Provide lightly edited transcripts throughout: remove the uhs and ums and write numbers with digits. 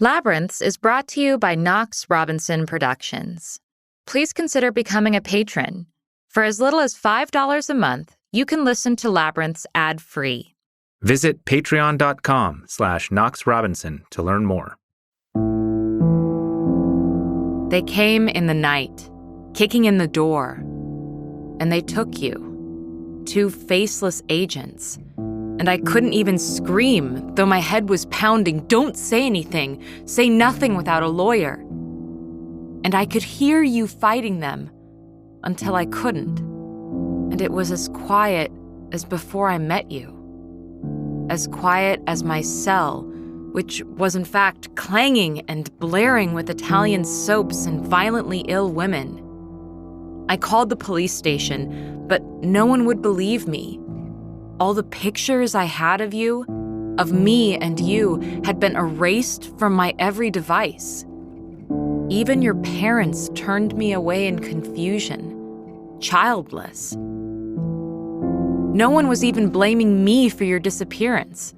Labyrinths is brought to you by Knox Robinson Productions. Please consider becoming a patron. For as little as $5 a month, you can listen to Labyrinths ad-free. Visit patreon.com/KnoxRobinson to learn more. They came in the night, kicking in the door, and they took you. 2 faceless agents. And I couldn't even scream, though my head was pounding. Don't say anything. Say nothing without a lawyer. And I could hear you fighting them until I couldn't. And it was as quiet as before I met you. As quiet as my cell, which was in fact clanging and blaring with Italian soaps and violently ill women. I called the police station, but no one would believe me. All the pictures I had of you, of me and you, had been erased from my every device. Even your parents turned me away in confusion, childless. No one was even blaming me for your disappearance.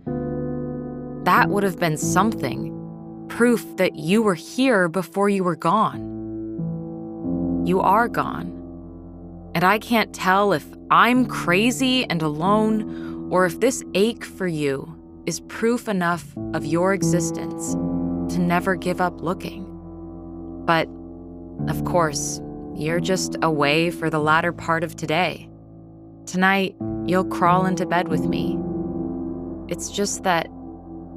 That would have been something, proof that you were here before you were gone. You are gone. And I can't tell if I'm crazy and alone, or if this ache for you is proof enough of your existence to never give up looking. But, of course, you're just away for the latter part of today. Tonight, you'll crawl into bed with me. It's just that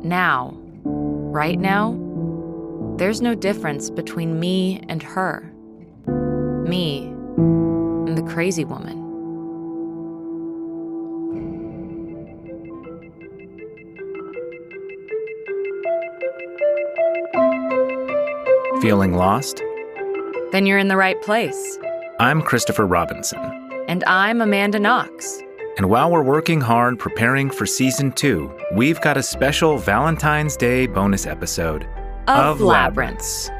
now, right now, there's no difference between me and her. Me and the crazy woman. Feeling lost? Then you're in the right place. I'm Christopher Robinson. And I'm Amanda Knox. And while we're working hard preparing for Season 2, we've got a special Valentine's Day bonus episode of Labyrinths.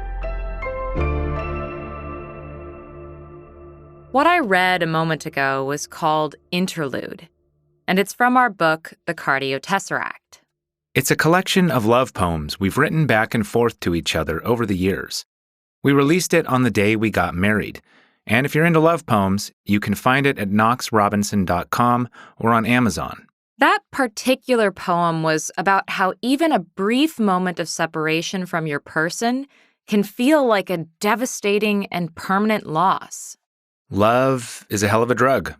What I read a moment ago was called Interlude, and it's from our book, The Cardio Tesseract. It's a collection of love poems we've written back and forth to each other over the years. We released it on the day we got married, and if you're into love poems, you can find it at knoxrobinson.com or on Amazon. That particular poem was about how even a brief moment of separation from your person can feel like a devastating and permanent loss. Love is a hell of a drug.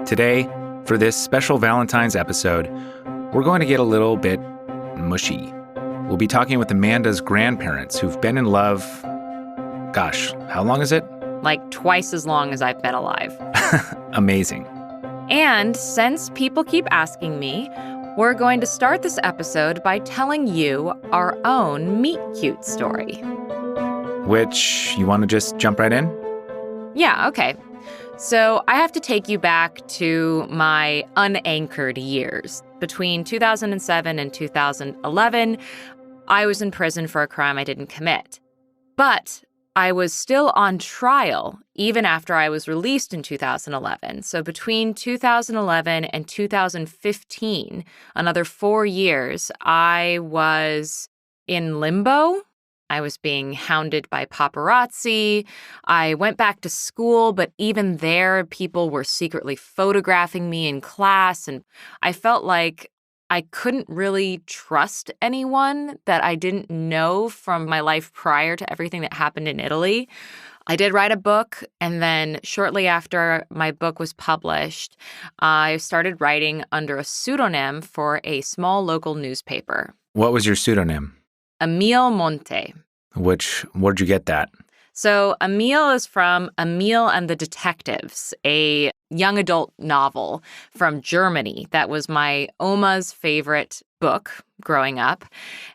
Today, for this special Valentine's episode, we're going to get a little bit mushy. We'll be talking with Amanda's grandparents who've been in love, gosh, how long is it? Like twice as long as I've been alive. Amazing. And since people keep asking me, we're going to start this episode by telling you our own meet-cute story. Which, you want to just jump right in? Yeah, okay. So I have to take you back to my unanchored years. Between 2007 and 2011, I was in prison for a crime I didn't commit. But I was still on trial even after I was released in 2011. So between 2011 and 2015, another 4 years, I was in limbo. I was being hounded by paparazzi. I went back to school, but even there, people were secretly photographing me in class, and I felt like I couldn't really trust anyone that I didn't know from my life prior to everything that happened in Italy. I did write a book, and then shortly after my book was published, I started writing under a pseudonym for a small local newspaper. What was your pseudonym? Emile Monte. Where'd you get that? So Emile is from Emile and the Detectives, a young adult novel from Germany that was my Oma's favorite book growing up.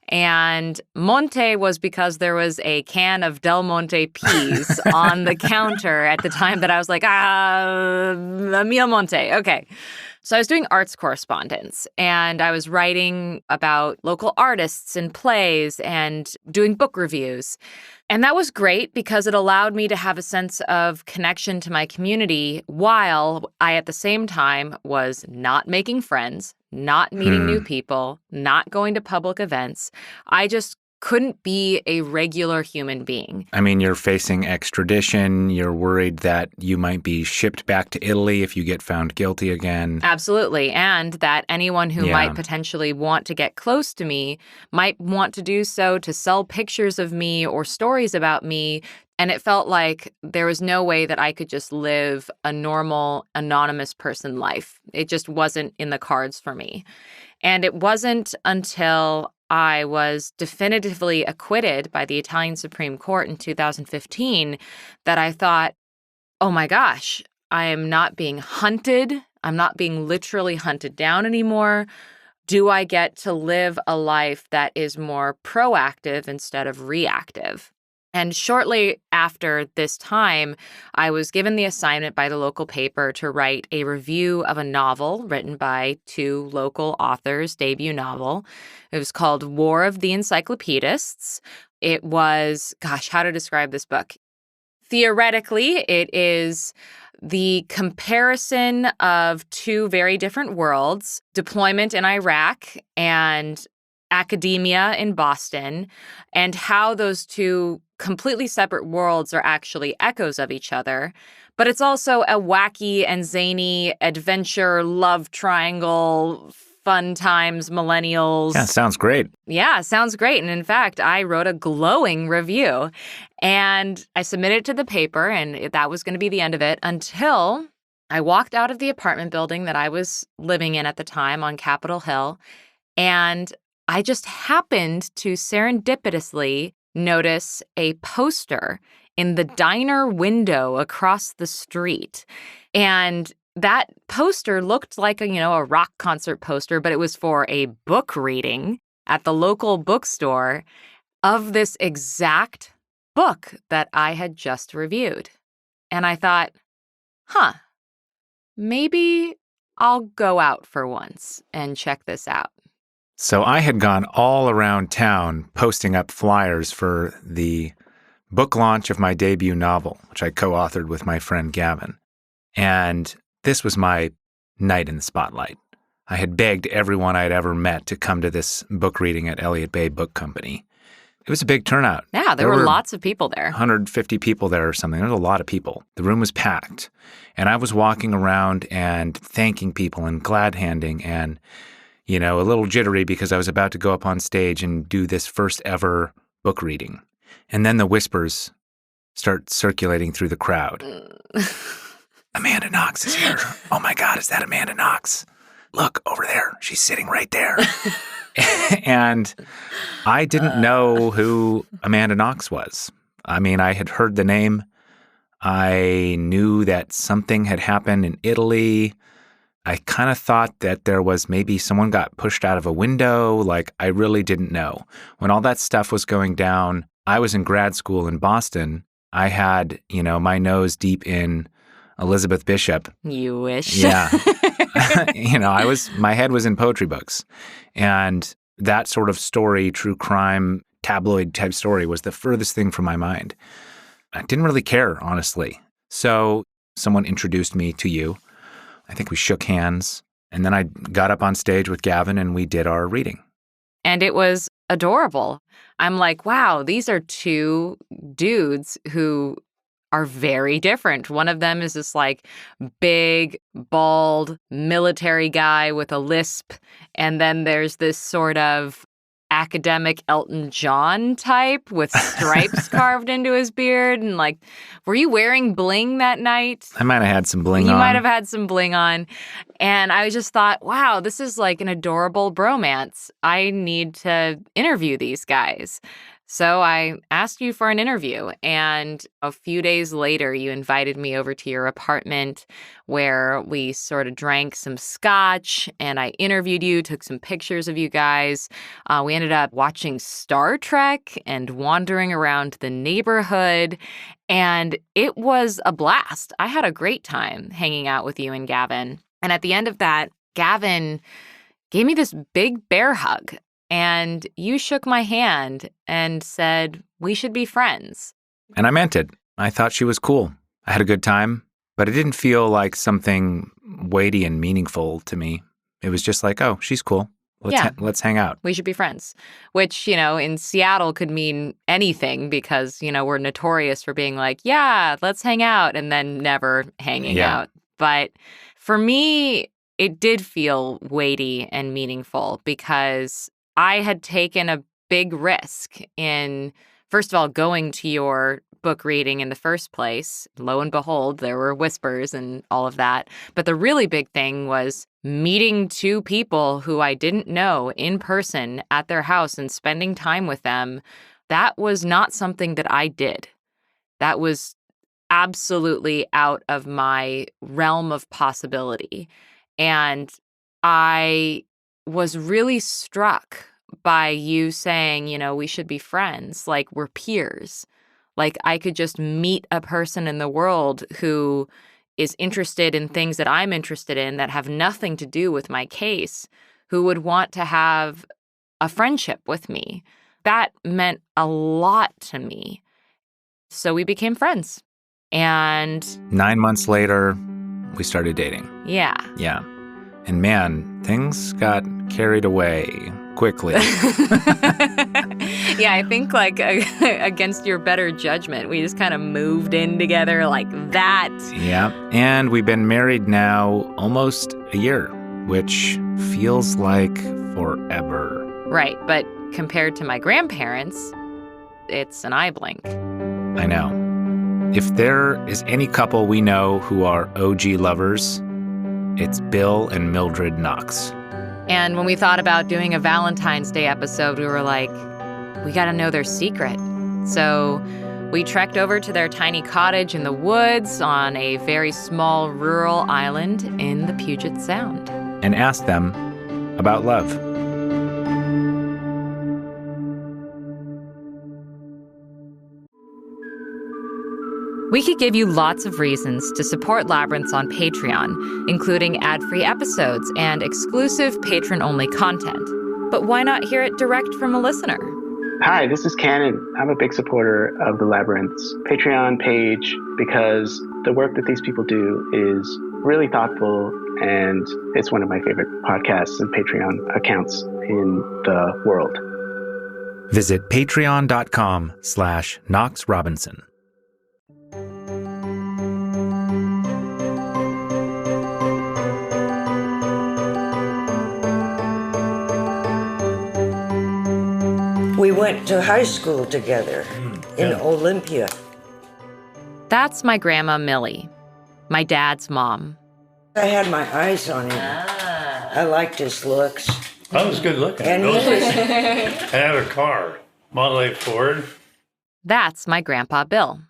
And Monte was because there was a can of Del Monte peas on the counter at the time that I was like, Emile Monte, okay. So I was doing arts correspondence, and I was writing about local artists and plays and doing book reviews. And that was great because it allowed me to have a sense of connection to my community while I, at the same time, was not making friends, not meeting new people, not going to public events. I just couldn't be a regular human being. I mean, you're facing extradition. You're worried that you might be shipped back to Italy if you get found guilty again. Absolutely. And that anyone who might potentially want to get close to me might want to do so to sell pictures of me or stories about me. And it felt like there was no way that I could just live a normal, anonymous person life. It just wasn't in the cards for me. And it wasn't until I was definitively acquitted by the Italian Supreme Court in 2015 that I thought, oh my gosh, I am not being hunted. I'm not being literally hunted down anymore. Do I get to live a life that is more proactive instead of reactive? And shortly after this time, I was given the assignment by the local paper to write a review of a novel written by two local authors, debut novel. It was called War of the Encyclopedists. It was, how to describe this book? Theoretically, it is the comparison of two very different worlds, deployment in Iraq and academia in Boston, and how those two completely separate worlds are actually echoes of each other. But it's also a wacky and zany adventure, love triangle, fun times, millennials. Yeah, sounds great. Yeah, sounds great. And in fact, I wrote a glowing review and I submitted it to the paper, and that was going to be the end of it until I walked out of the apartment building that I was living in at the time on Capitol Hill, and I just happened to serendipitously notice a poster in the diner window across the street. And that poster looked like a rock concert poster, but it was for a book reading at the local bookstore of this exact book that I had just reviewed. And I thought, maybe I'll go out for once and check this out. So I had gone all around town posting up flyers for the book launch of my debut novel, which I co-authored with my friend Gavin. And this was my night in the spotlight. I had begged everyone I'd ever met to come to this book reading at Elliott Bay Book Company. It was a big turnout. Yeah, there were lots of people there. 150 people there or something. There was a lot of people. The room was packed. And I was walking around and thanking people and glad-handing and a little jittery because I was about to go up on stage and do this first ever book reading. And then the whispers start circulating through the crowd. Amanda Knox is here. Oh my God, is that Amanda Knox? Look, over there. She's sitting right there. And I didn't know who Amanda Knox was. I mean, I had heard the name. I knew that something had happened in Italy. I kind of thought that there was maybe someone got pushed out of a window. I really didn't know. When all that stuff was going down, I was in grad school in Boston. I had, my nose deep in Elizabeth Bishop. You wish. Yeah. My head was in poetry books. And that sort of story, true crime, tabloid type story was the furthest thing from my mind. I didn't really care, honestly. So someone introduced me to you. I think we shook hands, and then I got up on stage with Gavin and we did our reading. And it was adorable. I'm like, wow, these are two dudes who are very different. One of them is this big, bald, military guy with a lisp. And then there's this sort of academic Elton John type with stripes carved into his beard. And were you wearing bling that night? I might have had some bling on. You might have had some bling on. And I just thought, wow, this is an adorable bromance. I need to interview these guys. So I asked you for an interview, and a few days later, you invited me over to your apartment where we sort of drank some scotch, and I interviewed you, took some pictures of you guys. We ended up watching Star Trek and wandering around the neighborhood, and it was a blast. I had a great time hanging out with you and Gavin. And at the end of that, Gavin gave me this big bear hug. And you shook my hand and said, we should be friends. And I meant it. I thought she was cool. I had a good time, but it didn't feel like something weighty and meaningful to me. It was just like, oh, she's cool. Let's hang out. We should be friends, which, in Seattle could mean anything because, we're notorious for being like, yeah, let's hang out and then never hanging out. But for me, it did feel weighty and meaningful because I had taken a big risk in, first of all, going to your book reading in the first place. Lo and behold, there were whispers and all of that. But the really big thing was meeting two people who I didn't know in person at their house and spending time with them. That was not something that I did. That was absolutely out of my realm of possibility. And I was really struck by you saying, we should be friends, like we're peers. Like I could just meet a person in the world who is interested in things that I'm interested in that have nothing to do with my case, who would want to have a friendship with me. That meant a lot to me. So we became friends. And 9 months later, we started dating. Yeah. Yeah. And man, things got carried away quickly. Yeah, I think against your better judgment, we just kind of moved in together like that. Yeah. And we've been married now almost a year, which feels like forever. Right. But compared to my grandparents, it's an eye blink. I know. If there is any couple we know who are OG lovers, it's Bill and Mildred Knox. And when we thought about doing a Valentine's Day episode, we were like, we got to know their secret. So we trekked over to their tiny cottage in the woods on a very small rural island in the Puget Sound. And asked them about love. We could give you lots of reasons to support Labyrinths on Patreon, including ad-free episodes and exclusive patron-only content. But why not hear it direct from a listener? Hi, this is Cannon. I'm a big supporter of the Labyrinths Patreon page because the work that these people do is really thoughtful, and it's one of my favorite podcasts and Patreon accounts in the world. Visit patreon.com/Knox Robinson. We went to high school together in Olympia. That's my grandma, Millie, my dad's mom. I had my eyes on him. I liked his looks. I was good looking. And he was, I had a car, Model A Ford. That's my grandpa, Bill.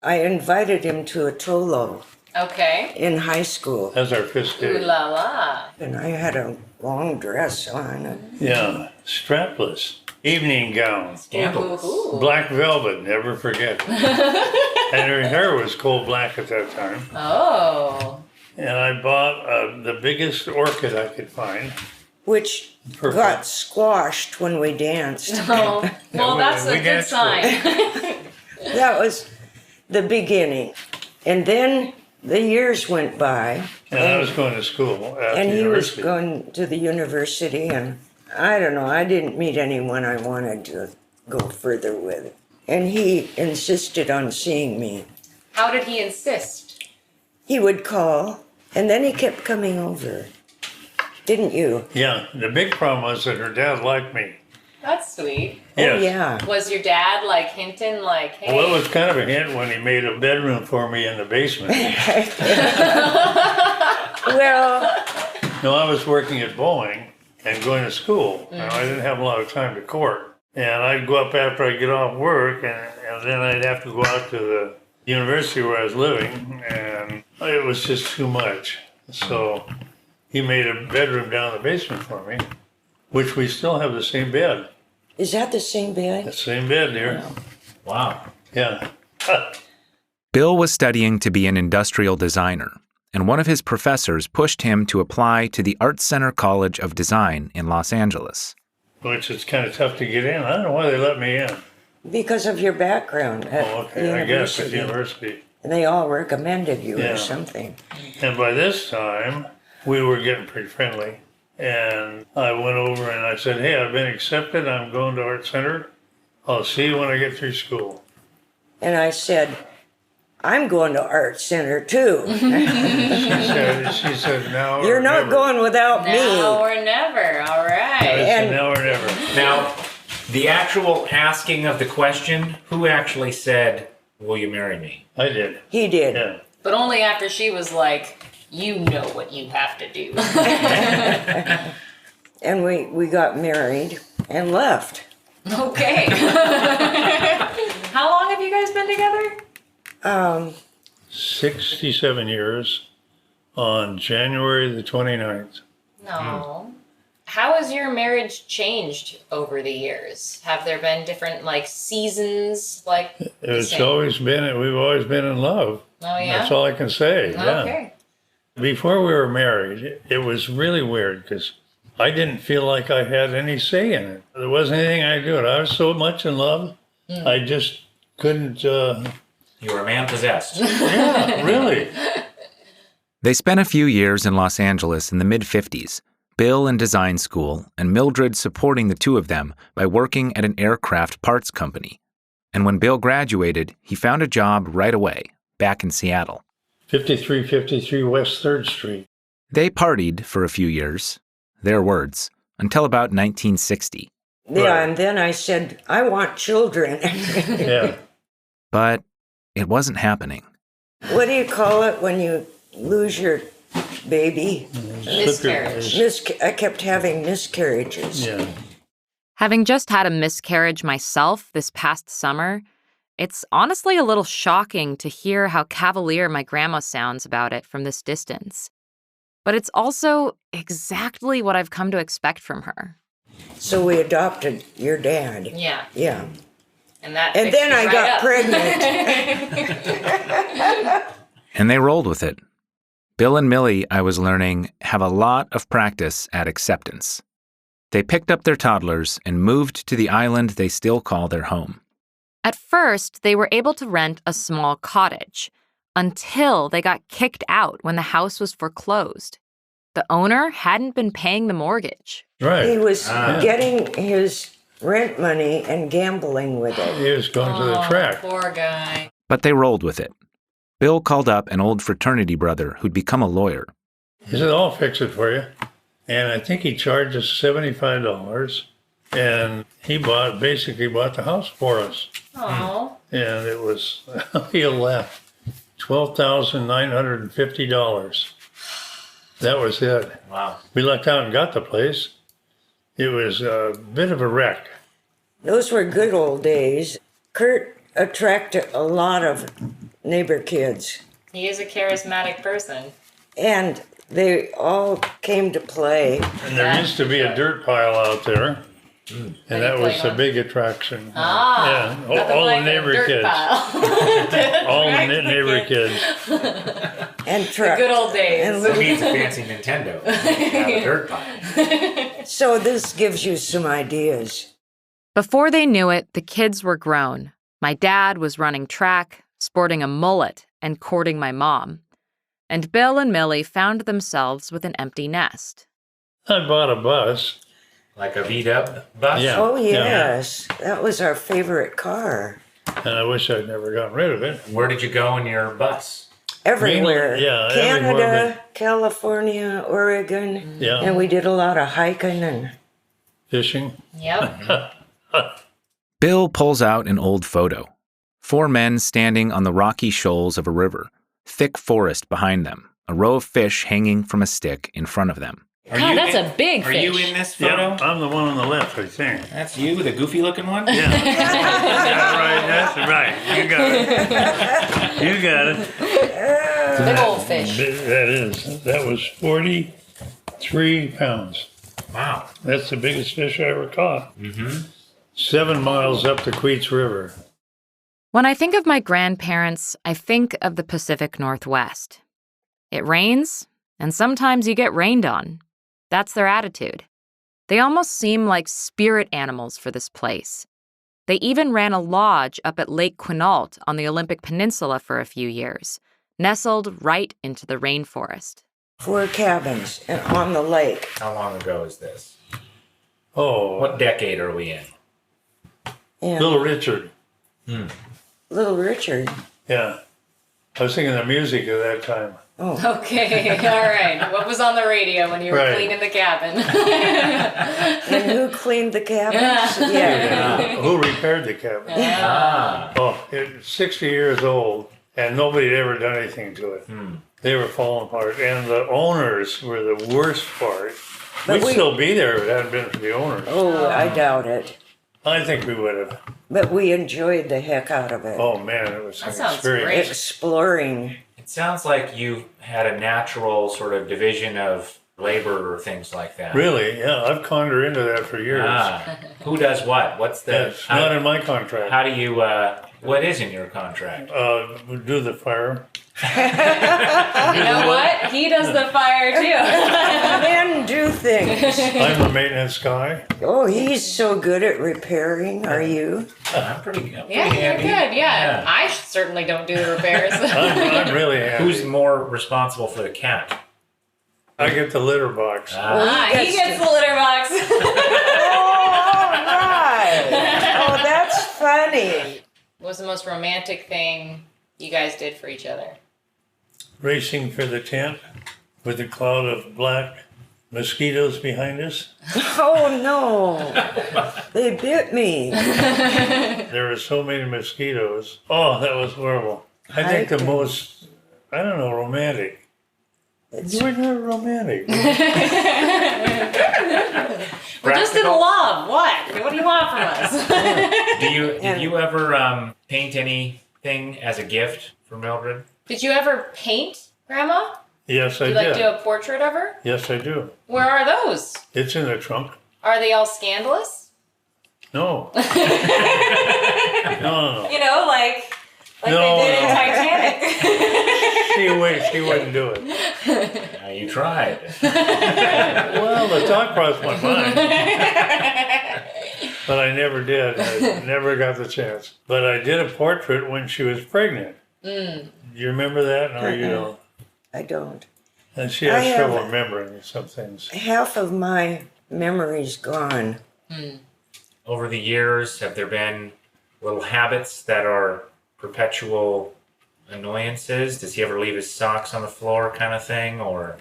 I invited him to a Tolo Okay. in high school. That's our first Ooh date. la la. And I had a long dress on. Yeah, strapless. Evening gown. Ooh. Black velvet, never forget. And her hair was coal black at that time. Oh. And I bought the biggest orchid I could find. Which Perfect. got squashed when we danced. Oh. Well, that's we a good danced sign. That was the beginning. And then the years went by. And I was going to school at And the he was university. going to the university, and I don't know, I didn't meet anyone I wanted to go further with. And he insisted on seeing me. How did he insist? He would call, and then he kept coming over. Didn't you? Yeah, the big problem was that her dad liked me. That's sweet. Yes. Oh, yeah. Was your dad hinting hey? Well, it was kind of a hint when he made a bedroom for me in the basement. Well, No, I was working at Boeing and going to school. And I didn't have a lot of time to court. And I'd go up after I get off work, and then I'd have to go out to the university where I was living, and it was just too much. So he made a bedroom down the basement for me, which we still have the same bed. is that the same The bed? same bed, dear. Wow. Yeah. Bill was studying to be an industrial designer, and one of his professors pushed him to apply to the Art Center College of Design in Los Angeles. Which is kind of tough to get in. I don't know why they let me in. Because of your background at Okay, I guess at the university. And they all recommended you Yeah. or something. And by this time, we were getting pretty friendly. And I went over and I said, hey, I've been accepted. I'm going to Art Center. I'll see you when I get through school. And I said, I'm going to Art Center too. She said, now or You're not never. going without me. Now or never. All I right. said, now or never. Now, the actual asking of the question, who actually said, will you marry me? I did. He did. Yeah. But only after she was like, you know what you have to do. And we got married and left. Okay. How long have you guys been together? 67 years on January the 29th. No. How has your marriage changed over the years? Have there been different seasons the It's same? always been, we've always been in love. Oh yeah. That's all I can say. Yeah. Okay. Before we were married, it was really weird because I didn't feel like I had any say in it. There wasn't anything I could do. I was so much in love, I just couldn't. You were a man possessed. Yeah, really. They spent a few years in Los Angeles in the mid-50s, Bill in design school and Mildred supporting the two of them by working at an aircraft parts company. And when Bill graduated, he found a job right away, back in Seattle. 5353 West 3rd Street. They partied for a few years, their words, until about 1960. Yeah, Right. and then I said, I want children. Yeah. But it wasn't happening. What do you call it when you lose your baby? Miscarriage. I kept having miscarriages. Yeah. Having just had a miscarriage myself this past summer, it's honestly a little shocking to hear how cavalier my grandma sounds about it from this distance. But it's also exactly what I've come to expect from her. So we adopted your dad. Yeah. Yeah. And that. And fixed then it I right got up. pregnant. And they rolled with it. Bill and Millie, I was learning, have a lot of practice at acceptance. They picked up their toddlers and moved to the island they still call their home. At first, they were able to rent a small cottage until they got kicked out when the house was foreclosed. The owner hadn't been paying the mortgage. Right. He was getting his rent money and gambling with it. He was going to the track. Poor guy. But they rolled with it. Bill called up an old fraternity brother who'd become a lawyer. He said, I'll fix it for you. And I think he charged us $75. And he basically bought the house for us. Oh. And it was, he'll laugh, $12,950. That was it. Wow. We lucked out and got the place. It was a bit of a wreck. Those were good old days. Kurt attracted a lot of neighbor kids, He is a charismatic person. and they all came to play. And there used to be a dirt pile out there. And that was a on? big attraction. Ah. Yeah, all the neighbor kids. All the neighbor kids. And The good old days. And Means a fancy Nintendo. Have a dirt pile. so this gives you some ideas. Before they knew it, the kids were grown. My dad was running track, sporting a mullet, and courting my mom. And Bill and Millie found themselves with an empty nest. I bought a bus. Like a beat-up bus? Yeah. Oh, yes. That was our favorite car. And I wish I'd never gotten rid of it. Where did you go in your bus? Everywhere. Mainly, yeah, Canada, everywhere California, Oregon. Yeah. And we did a lot of hiking and Fishing. Yep. Bill pulls out an old photo. 4 men standing on the rocky shoals of a river, thick forest behind them, a row of fish hanging from a stick in front of them. God, that's a big fish. Are you in this Yeah, photo? I'm the one on the left, I think. That's you, the goofy-looking one? Yeah. That's right. You got it. You got it. Big old fish. That was 43 pounds. Wow. That's the biggest fish I ever caught. 7 miles up the Queets River. When I think of my grandparents, I think of the Pacific Northwest. It rains, and sometimes you get rained on. That's their attitude. They almost seem like spirit animals for this place. They even ran a lodge up at Lake Quinault on the Olympic Peninsula for a few years, nestled right into the rainforest. 4 cabins and on the lake. How long ago is this? Oh, What decade are we in? And Little Richard. Little Richard. Yeah. I was thinking the music of that time. Oh, Okay, all right. What was on the radio when you were Right. cleaning the cabin? and who cleaned the cabins? Yeah. Who repaired the cabin? Ah. Oh, it's 60 years old, and nobody had ever done anything to it. They were falling apart, and the owners were the worst part. But We'd we- still be there if it hadn't been for the owners. Oh, I doubt it. I think we would have. But we enjoyed the heck out of it. Oh man, it was That an sounds experience. great. Exploring. It sounds like you had a natural sort of division of labor or things like that. Really? Yeah, I've conned her into that for years. Ah. Who does what? What's the... It's not in my contract. How do you... what is in your contract? We do the fire. You know what? He does the fire too. Men do things. I'm the maintenance guy. Oh, he's so good at repairing, are you? I'm pretty good. Yeah, you're good. Yeah. I certainly don't do the repairs. I'm really happy. Who's more responsible for the cat? I get the litter box. He gets the litter box. Oh, all right. Oh, that's funny. What was the most romantic thing you guys did for each other? Racing for the tent with a cloud of black mosquitoes behind us. Oh, no. They bit me. There were so many mosquitoes. Oh, that was horrible. I think the most, I don't know, romantic. You were never romantic. We're just in love. What do you want from us? Did you ever paint anything as a gift for Mildred? Did you ever paint, Grandma? Yes, I Did you like did. do a portrait of her? Yes, I do. Where are those? It's in the trunk. Are they all scandalous? No. No. You know, like No, they did in no. Titanic. She wouldn't do it. You tried. Well, the thought crossed my mind. But I never did. I never got the chance. But I did a portrait when she was pregnant. Do you remember that? No, you don't. I don't. And she I has trouble haven't. remembering some things. Half of my memory's gone. Over the years, have there been little habits that are perpetual annoyances? Does he ever leave his socks on the floor kind of thing? Or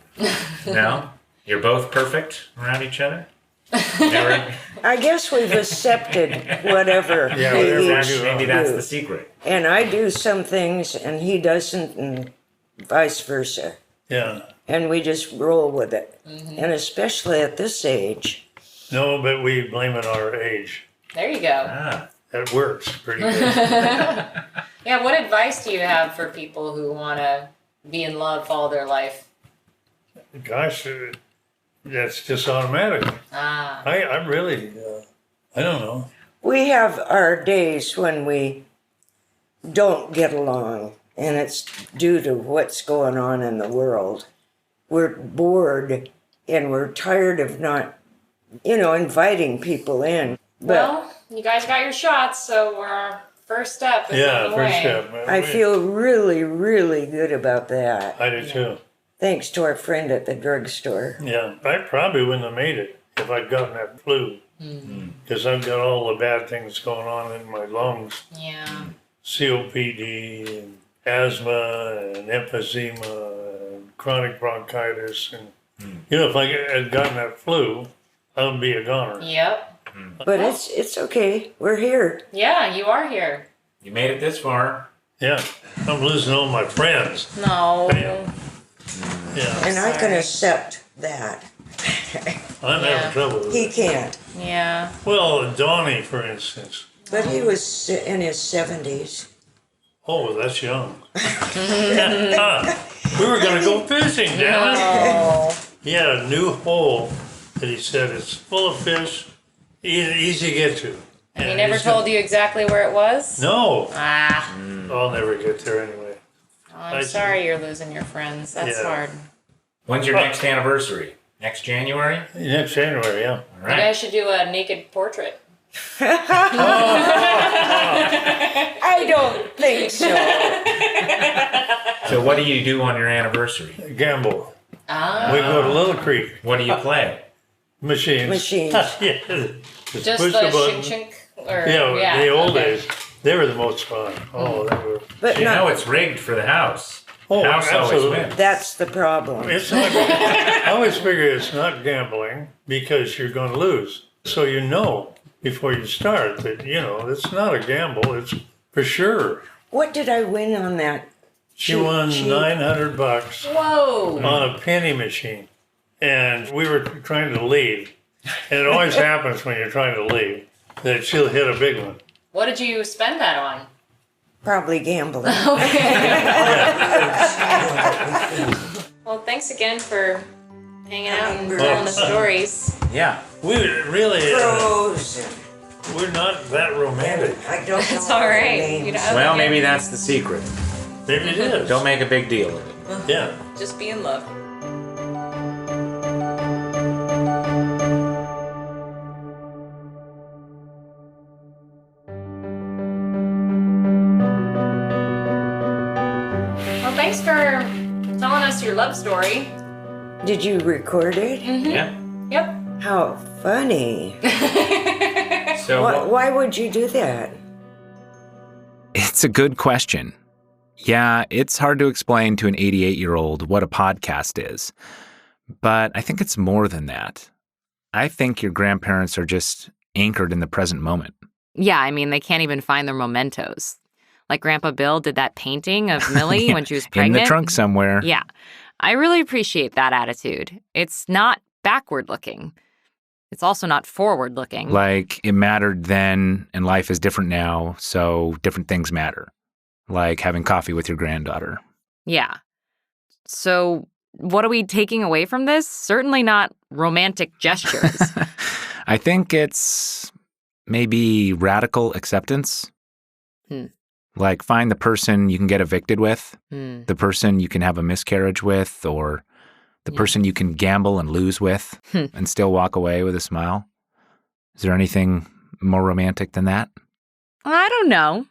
no? You're both perfect around each other? Never? I guess we've accepted whatever Yeah, they whatever each we do. Maybe that's do. the secret. And I do some things and he doesn't and vice versa. Yeah. And we just roll with it. And especially at this age. No, but we blame it on our age. There you go. Ah. That works pretty good. Yeah, what advice do you have for people who want to be in love all their life? Gosh, that's just automatic. Ah, I really, I don't know. We have our days when we don't get along, and it's due to what's going on in the world. We're bored and we're tired of not, inviting people in. But well, you guys got your shots, so our first step is Yeah, on the first way. step. I feel really, really good about that. I do too. Thanks to our friend at the drugstore. Yeah, I probably wouldn't have made it if I'd gotten that flu. Because I've got all the bad things going on in my lungs. Yeah. COPD, and asthma, and emphysema, and chronic bronchitis. And, if I had gotten that flu, I would be a goner. Yep. But it's okay. We're here. Yeah, you are here. You made it this far. Yeah, I'm losing all my friends. No. Bam. Yeah, And I can accept that. I'm Yeah. having trouble with He it. can't. Yeah. Well, Donnie, for instance. But he was in his 70s. Oh, that's young. We were going to go fishing, damn it. Oh. He had a new hole that he said is full of fish, easy to get to. And he never told you exactly where it was? No, Ah. I'll never get there anyway. I'm sorry you're losing your friends. That's hard. When's your next anniversary? Next January? Next January, yeah. All You right. guys should do a naked portrait. I don't think so. So what do you do on your anniversary? Gamble. Ah. We go to Little Creek. What do you play? Machines. Just Yeah. Push the button. shink. Or, Yeah, the old okay. days, they were the most fun. Oh, they were. But You no, know it's rigged for the house. Oh, House always absolutely. wins. that's the problem. It's not. I always figure it's not gambling because you're going to lose. So you know before you start that it's not a gamble. It's for sure. What did I win on that? She won $900 Whoa. on a penny machine, and we were trying to leave. And it always happens when you're trying to leave that she'll hit a big one. What did you spend that on? Probably gambling. Well, thanks again for hanging out and telling the stories. Yeah. We really, Frozen. we're not that romantic. I don't know. It's all right. names. You know, Well, maybe that's the secret. Maybe it is. Don't make a big deal of it. Yeah. just be in love. Well, thanks for telling us your love story. Did you record it? Yeah. Yep. How funny. So Why would you do that? it's a good question. Yeah, it's hard to explain to an 88-year-old what a podcast is. But I think it's more than that. I think your grandparents are just anchored in the present moment. Yeah, I mean, they can't even find their mementos. Like Grandpa Bill did that painting of Millie when she was In pregnant. the trunk somewhere. Yeah. I really appreciate that attitude. It's not backward looking. It's also not forward looking. Like it mattered then and life is different now, so different things matter. Like having coffee with your granddaughter. Yeah. So what are we taking away from this? Certainly not romantic gestures. I think it's maybe radical acceptance. Hmm. Like find the person you can get evicted with, Hmm. the person you can have a miscarriage with, or the person you can gamble and lose with and still walk away with a smile. Is there anything more romantic than that? I don't know.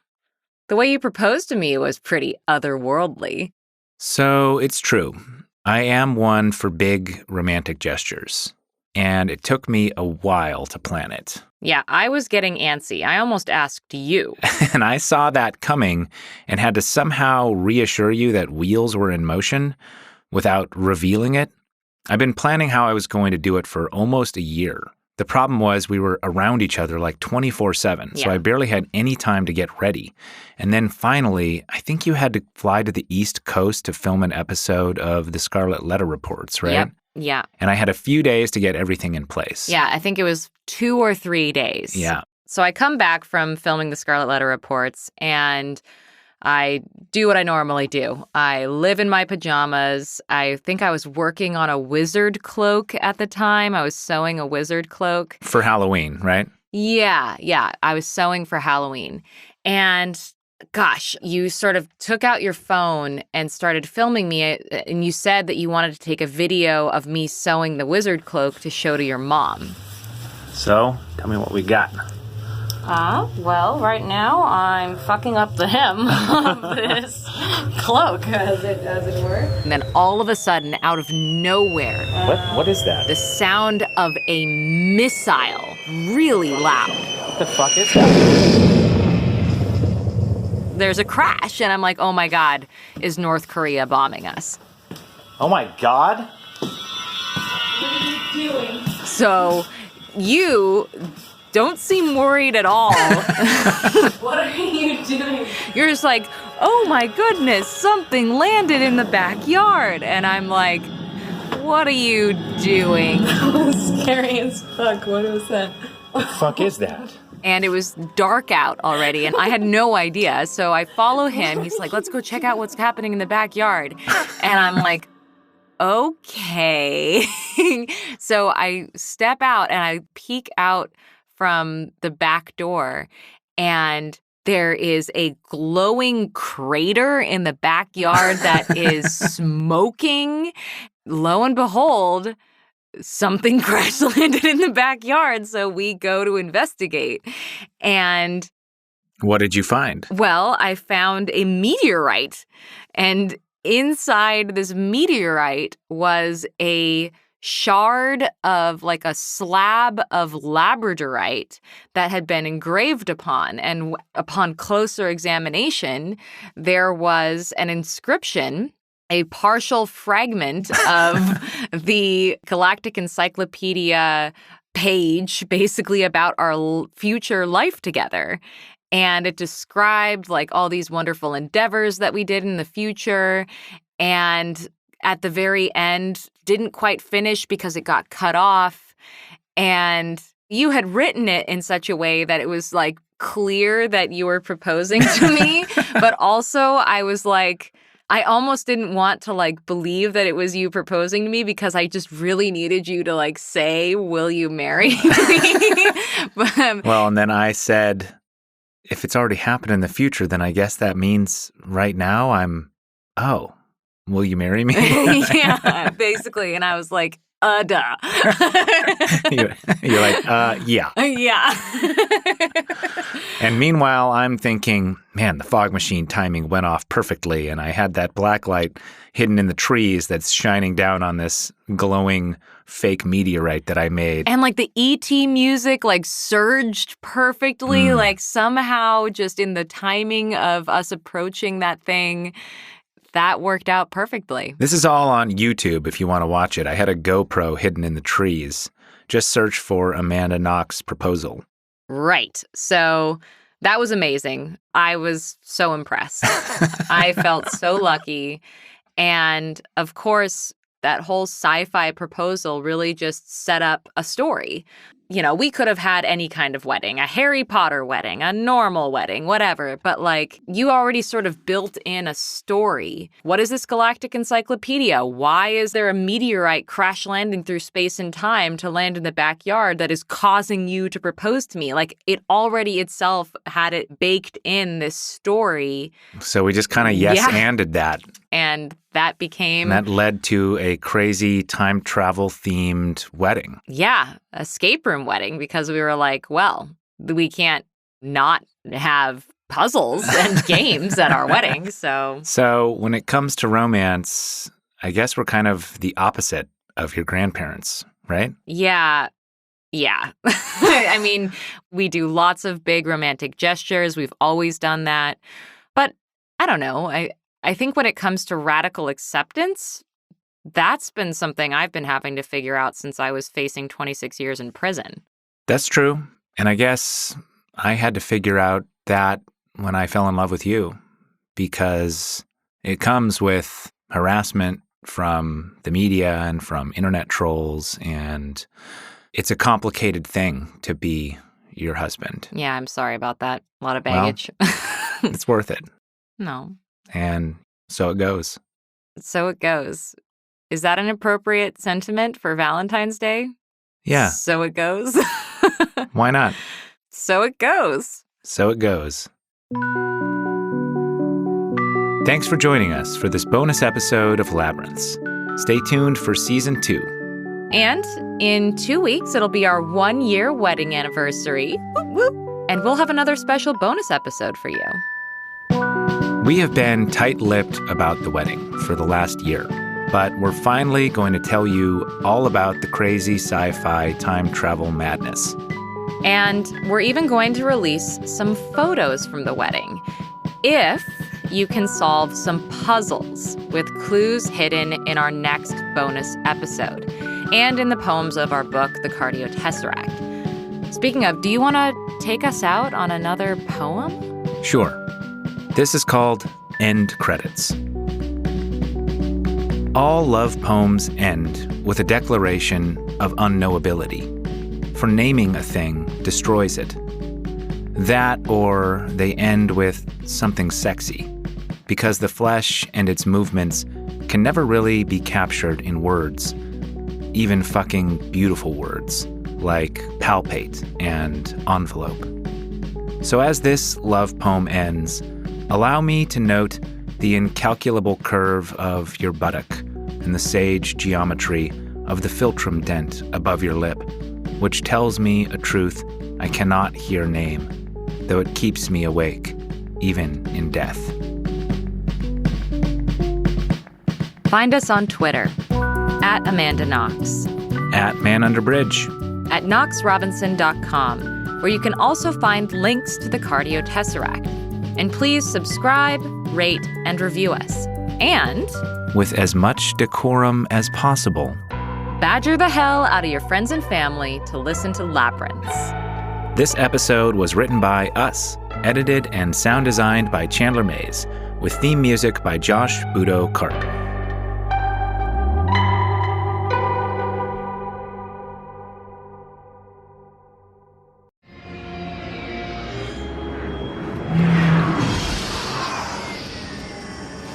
The way you proposed to me was pretty otherworldly. So it's true. I am one for big romantic gestures. And it took me a while to plan it. Yeah, I was getting antsy. I almost asked you. And I saw that coming and had to somehow reassure you that wheels were in motion without revealing it. I've been planning how I was going to do it for almost a year. The problem was we were around each other like 24/7, so Yeah. I barely had any time to get ready. And then finally, I think you had to fly to the East Coast to film an episode of the Scarlet Letter Reports, right? Yep. Yeah. And I had a few days to get everything in place. Yeah, I think it was 2 or 3 days. Yeah. So I come back from filming the Scarlet Letter Reports and I do what I normally do. I live in my pajamas. I think I was working on a wizard cloak at the time. I was sewing a wizard cloak. For Halloween, right? Yeah. I was sewing for Halloween. And gosh, you sort of took out your phone and started filming me. And you said that you wanted to take a video of me sewing the wizard cloak to show to your mom. So, tell me what we got. Well, right now I'm fucking up the hem of this cloak, as it were. And then all of a sudden, out of nowhere, What is that? the sound of a missile, really loud. What the fuck is that? There's a crash, and I'm like, oh my God, is North Korea bombing us? Oh my God. So you don't seem worried at all. What are you doing? You're just like, oh my goodness, something landed in the backyard. And I'm like, what are you doing? Scary as fuck. What was that? What the fuck is that? And it was dark out already, and I had no idea. So I follow him. He's like, let's go check out what's happening in the backyard. And I'm like, okay. So I step out and I peek out from the back door, and There is a glowing crater in the backyard that is smoking. Lo and behold, something crash landed in the backyard, so we go to investigate. And What did you find? well, I found a meteorite, and inside this meteorite was a shard of like a slab of labradorite that had been engraved upon. And upon closer examination, there was an inscription, a partial fragment of the Galactic Encyclopedia page, basically about our future life together. And it described like all these wonderful endeavors that we did in the future. And at the very end, didn't quite finish because it got cut off. And you had written it in such a way that it was like clear that you were proposing to me. But also I was like, I almost didn't want to like believe that it was you proposing to me because I just really needed you to like say, will you marry me? Well, and then I said, if it's already happened in the future, then I guess that means right now will you marry me? Yeah, basically. And I was like, duh. You're like, yeah. Yeah. And meanwhile, I'm thinking, man, the fog machine timing went off perfectly. And I had that black light hidden in the trees that's shining down on this glowing fake meteorite that I made. And like the E.T. music like surged perfectly, like somehow just in the timing of us approaching that thing. That worked out perfectly. This is all on YouTube if you want to watch it. I had a GoPro hidden in the trees. Just search for Amanda Knox proposal. Right. So that was amazing. I was so impressed. I felt so lucky. And of course, that whole sci-fi proposal really just set up a story. You know, we could have had any kind of wedding, a Harry Potter wedding, a normal wedding, whatever. But like, you already sort of built in a story. What is this Galactic Encyclopedia? Why is there a meteorite crash landing through space and time to land in the backyard that is causing you to propose to me? Like, it already itself had it baked in this story. So we just kind of yes-anded that. And that became... And that led to a crazy time travel themed wedding. Yeah, escape room wedding, because we were like, well, we can't not have puzzles and games at our wedding, so... So when it comes to romance, I guess we're kind of the opposite of your grandparents, right? Yeah. I mean, we do lots of big romantic gestures. We've always done that. But I don't know. I think when it comes to radical acceptance, that's been something I've been having to figure out since I was facing 26 years in prison. That's true. And I guess I had to figure out that when I fell in love with you, because it comes with harassment from the media and from internet trolls, and it's a complicated thing to be your husband. Yeah, I'm sorry about that. A lot of baggage. Well, it's worth it. No. And so it goes. So it goes. Is that an appropriate sentiment for Valentine's Day? Yeah. So it goes. Why not? So it goes. So it goes. Thanks for joining us for this bonus episode of Labyrinths. Stay tuned for Season 2. And in 2 weeks, it'll be our 1-year wedding anniversary. Whoop, whoop. And we'll have another special bonus episode for you. We have been tight-lipped about the wedding for the last year, but we're finally going to tell you all about the crazy sci-fi time travel madness. And we're even going to release some photos from the wedding, if you can solve some puzzles with clues hidden in our next bonus episode, and in the poems of our book, The Cardio Tesseract. Speaking of, do you want to take us out on another poem? Sure. This is called End Credits. All love poems end with a declaration of unknowability, for naming a thing destroys it. That, or they end with something sexy, because the flesh and its movements can never really be captured in words, even fucking beautiful words like palpate and envelope. So as this love poem ends, allow me to note the incalculable curve of your buttock and the sage geometry of the philtrum dent above your lip, which tells me a truth I cannot here name, though it keeps me awake, even in death. Find us on Twitter, at Amanda Knox, At ManUnderBridge, at knoxrobinson.com, where you can also find links to the Cardio Tesseract. And please subscribe, rate, and review us. And with as much decorum as possible, badger the hell out of your friends and family to listen to Labyrinths. This episode was written by us, edited and sound designed by Chandler Mays, with theme music by Josh Budo Karp.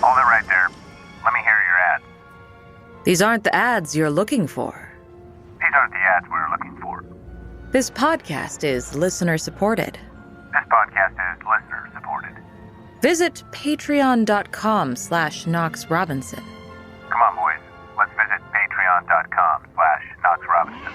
Hold it right there. Let me hear your ad. These aren't the ads you're looking for. These aren't the ads we're looking for. This podcast is listener-supported. This podcast is listener-supported. Visit patreon.com/Knox Robinson. Come on, boys. Let's visit patreon.com/Knox Robinson.